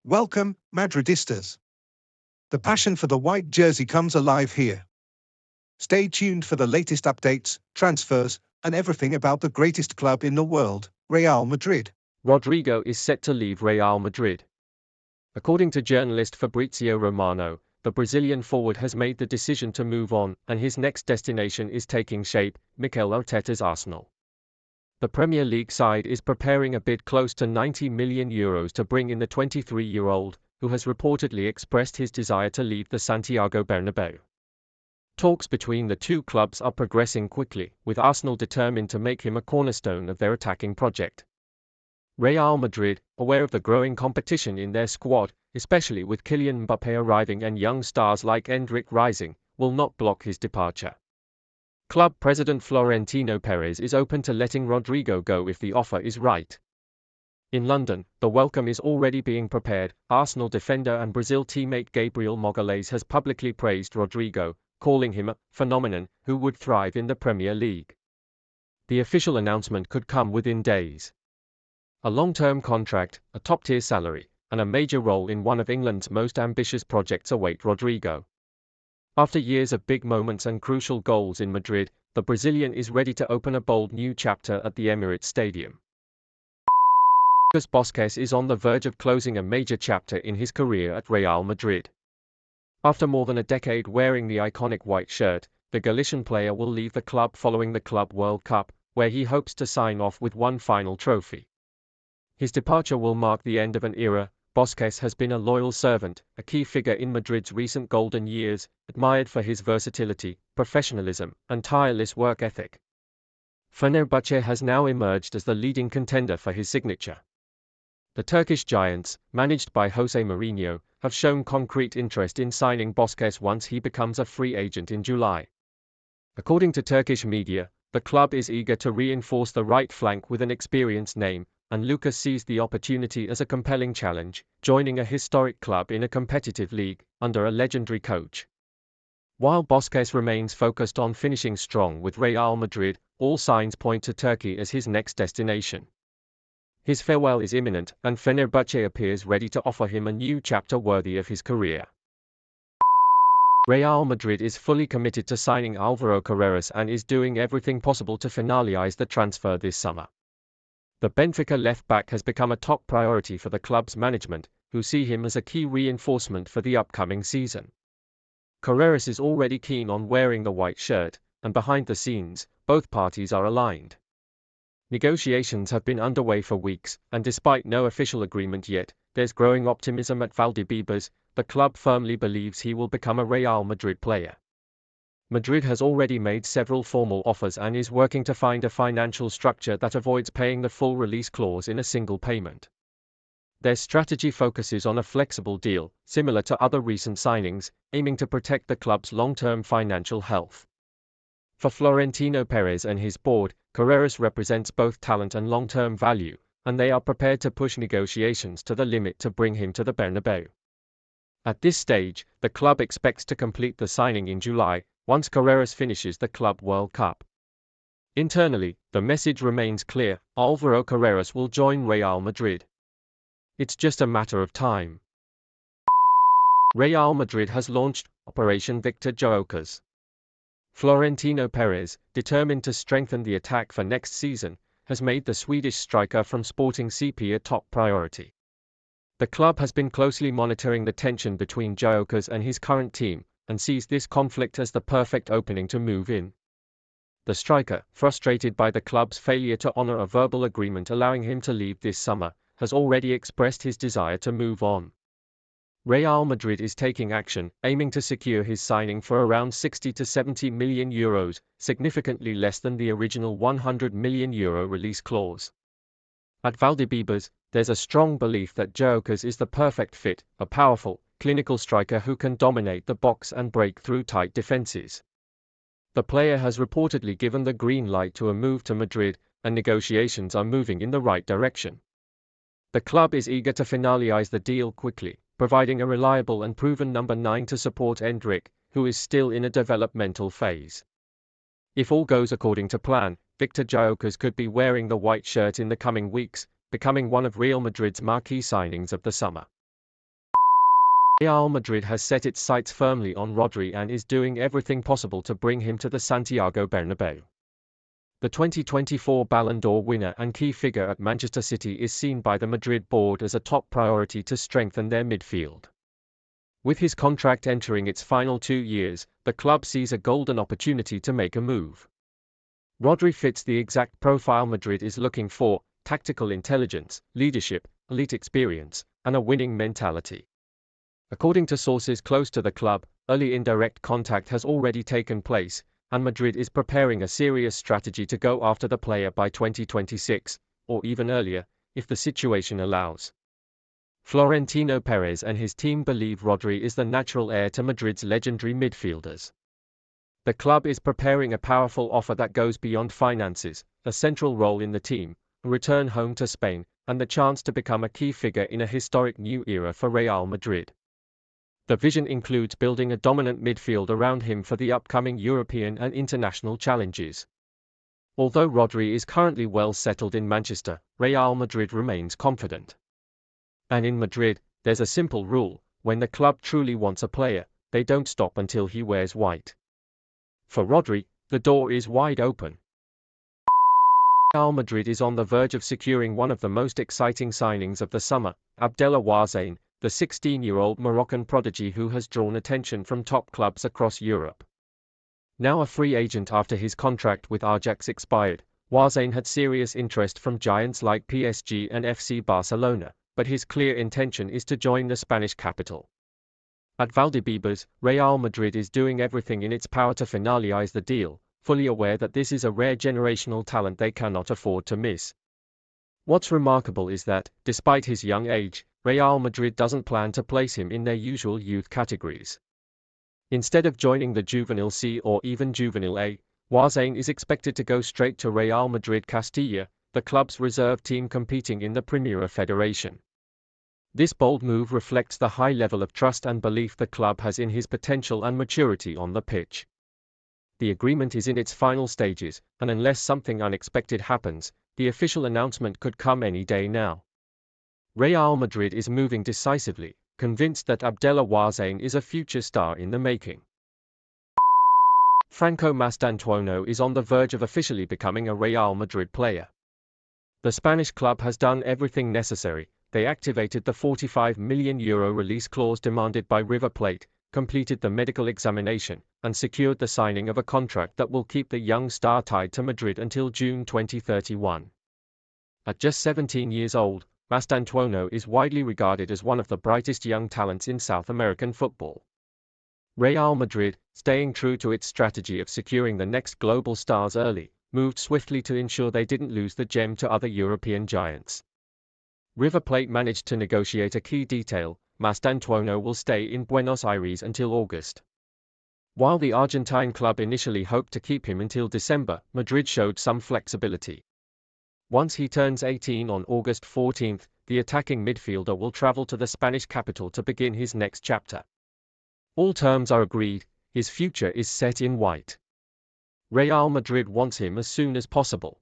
Welcome, Madridistas. The passion for the white jersey comes alive here. Stay tuned for the latest updates, transfers, and everything about the greatest club in the world, Real Madrid. Rodrygo is set to leave Real Madrid. According to journalist Fabrizio Romano, the Brazilian forward has made the decision to move on, and his next destination is taking shape, Mikel Arteta's Arsenal. The Premier League side is preparing a bid close to €90 million to bring in the 23-year-old, who has reportedly expressed his desire to leave the Santiago Bernabeu. Talks between the two clubs are progressing quickly, with Arsenal determined to make him a cornerstone of their attacking project. Real Madrid, aware of the growing competition in their squad, especially with Kylian Mbappé arriving and young stars like Endrick rising, will not block his departure. Club president Florentino Perez is open to letting Rodrygo go if the offer is right. In London, the welcome is already being prepared. Arsenal defender and Brazil teammate Gabriel Magalhães has publicly praised Rodrygo, calling him a phenomenon who would thrive in the Premier League. The official announcement could come within days. A long-term contract, a top-tier salary, and a major role in one of England's most ambitious projects await Rodrygo. After years of big moments and crucial goals in Madrid, the Brazilian is ready to open a bold new chapter at the Emirates Stadium. Lucas Bosquez is on the verge of closing a major chapter in his career at Real Madrid. After more than a decade wearing the iconic white shirt, the Galician player will leave the club following the Club World Cup, where he hopes to sign off with one final trophy. His departure will mark the end of an era. Bosquez has been a loyal servant, a key figure in Madrid's recent golden years, admired for his versatility, professionalism, and tireless work ethic. Fenerbahce has now emerged as the leading contender for his signature. The Turkish giants, managed by Jose Mourinho, have shown concrete interest in signing Bosquez once he becomes a free agent in July. According to Turkish media, the club is eager to reinforce the right flank with an experienced name, and Lucas sees the opportunity as a compelling challenge, joining a historic club in a competitive league, under a legendary coach. While Bosquez remains focused on finishing strong with Real Madrid, all signs point to Turkey as his next destination. His farewell is imminent, and Fenerbahce appears ready to offer him a new chapter worthy of his career. Real Madrid is fully committed to signing Álvaro Carreras and is doing everything possible to finalize the transfer this summer. The Benfica left-back has become a top priority for the club's management, who see him as a key reinforcement for the upcoming season. Carreras is already keen on wearing the white shirt, and behind the scenes, both parties are aligned. Negotiations have been underway for weeks, and despite no official agreement yet, there's growing optimism at Valdebebas. The club firmly believes he will become a Real Madrid player. Madrid has already made several formal offers and is working to find a financial structure that avoids paying the full release clause in a single payment. Their strategy focuses on a flexible deal, similar to other recent signings, aiming to protect the club's long-term financial health. For Florentino Perez and his board, Carreras represents both talent and long-term value, and they are prepared to push negotiations to the limit to bring him to the Bernabeu. At this stage, the club expects to complete the signing in July, once Carreras finishes the Club World Cup. Internally, the message remains clear: Álvaro Carreras will join Real Madrid. It's just a matter of time. Real Madrid has launched Operation Victor Gyökeres. Florentino Perez, determined to strengthen the attack for next season, has made the Swedish striker from Sporting CP a top priority. The club has been closely monitoring the tension between Gyökeres and his current team, and sees this conflict as the perfect opening to move in. The striker, frustrated by the club's failure to honor a verbal agreement allowing him to leave this summer, has already expressed his desire to move on. Real Madrid is taking action, aiming to secure his signing for around €60 to €70 million, significantly less than the original €100 million release clause. At Valdebebas, there's a strong belief that Gyökeres is the perfect fit, a powerful, clinical striker who can dominate the box and break through tight defenses. The player has reportedly given the green light to a move to Madrid, and negotiations are moving in the right direction. The club is eager to finalize the deal quickly, providing a reliable and proven number 9 to support Endrick, who is still in a developmental phase. If all goes according to plan, Victor Gyökeres could be wearing the white shirt in the coming weeks, becoming one of Real Madrid's marquee signings of the summer. Real Madrid has set its sights firmly on Rodri and is doing everything possible to bring him to the Santiago Bernabeu. The 2024 Ballon d'Or winner and key figure at Manchester City is seen by the Madrid board as a top priority to strengthen their midfield. With his contract entering its final 2 years, the club sees a golden opportunity to make a move. Rodri fits the exact profile Madrid is looking for: tactical intelligence, leadership, elite experience, and a winning mentality. According to sources close to the club, early indirect contact has already taken place, and Madrid is preparing a serious strategy to go after the player by 2026, or even earlier, if the situation allows. Florentino Perez and his team believe Rodri is the natural heir to Madrid's legendary midfielders. The club is preparing a powerful offer that goes beyond finances: a central role in the team, a return home to Spain, and the chance to become a key figure in a historic new era for Real Madrid. The vision includes building a dominant midfield around him for the upcoming European and international challenges. Although Rodri is currently well settled in Manchester, Real Madrid remains confident. And in Madrid, there's a simple rule: when the club truly wants a player, they don't stop until he wears white. For Rodri, the door is wide open. Real Madrid is on the verge of securing one of the most exciting signings of the summer: Abdellah Ouazzane, the 16-year-old Moroccan prodigy who has drawn attention from top clubs across Europe. Now a free agent after his contract with Ajax expired, Ouazzane had serious interest from giants like PSG and FC Barcelona, but his clear intention is to join the Spanish capital. At Valdebebas, Real Madrid is doing everything in its power to finalize the deal, fully aware that this is a rare generational talent they cannot afford to miss. What's remarkable is that, despite his young age, Real Madrid doesn't plan to place him in their usual youth categories. Instead of joining the Juvenile C or even Juvenile A, Ouazzane is expected to go straight to Real Madrid Castilla, the club's reserve team competing in the Primera Federation. This bold move reflects the high level of trust and belief the club has in his potential and maturity on the pitch. The agreement is in its final stages, and unless something unexpected happens, the official announcement could come any day now. Real Madrid is moving decisively, convinced that Abdellah Ouazzane is a future star in the making. Franco Mastantuono is on the verge of officially becoming a Real Madrid player. The Spanish club has done everything necessary. They activated the €45 million release clause demanded by River Plate, completed the medical examination, and secured the signing of a contract that will keep the young star tied to Madrid until June 2031. At just 17 years old, Mastantuono is widely regarded as one of the brightest young talents in South American football. Real Madrid, staying true to its strategy of securing the next global stars early, moved swiftly to ensure they didn't lose the gem to other European giants. River Plate managed to negotiate a key detail: Mastantuono will stay in Buenos Aires until August. While the Argentine club initially hoped to keep him until December, Madrid showed some flexibility. Once he turns 18 on August 14, the attacking midfielder will travel to the Spanish capital to begin his next chapter. All terms are agreed, his future is set in white. Real Madrid wants him as soon as possible.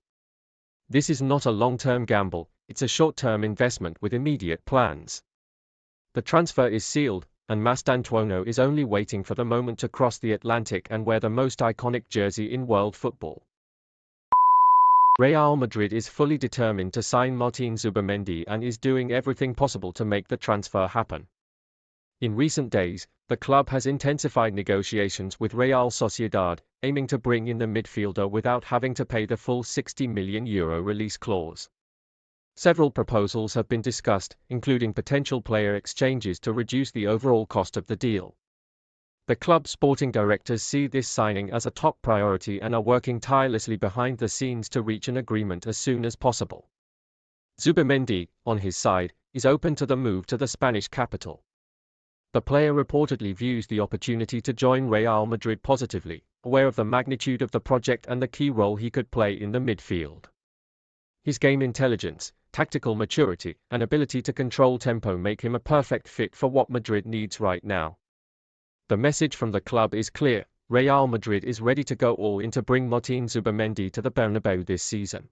This is not a long-term gamble, it's a short-term investment with immediate plans. The transfer is sealed, and Mastantuono is only waiting for the moment to cross the Atlantic and wear the most iconic jersey in world football. Real Madrid is fully determined to sign Martin Zubimendi and is doing everything possible to make the transfer happen. In recent days, the club has intensified negotiations with Real Sociedad, aiming to bring in the midfielder without having to pay the full €60 million release clause. Several proposals have been discussed, including potential player exchanges to reduce the overall cost of the deal. The club's sporting directors see this signing as a top priority and are working tirelessly behind the scenes to reach an agreement as soon as possible. Zubimendi, on his side, is open to the move to the Spanish capital. The player reportedly views the opportunity to join Real Madrid positively, aware of the magnitude of the project and the key role he could play in the midfield. His game intelligence, tactical maturity, and ability to control tempo make him a perfect fit for what Madrid needs right now. The message from the club is clear: Real Madrid is ready to go all in to bring Martin Zubimendi to the Bernabeu this season.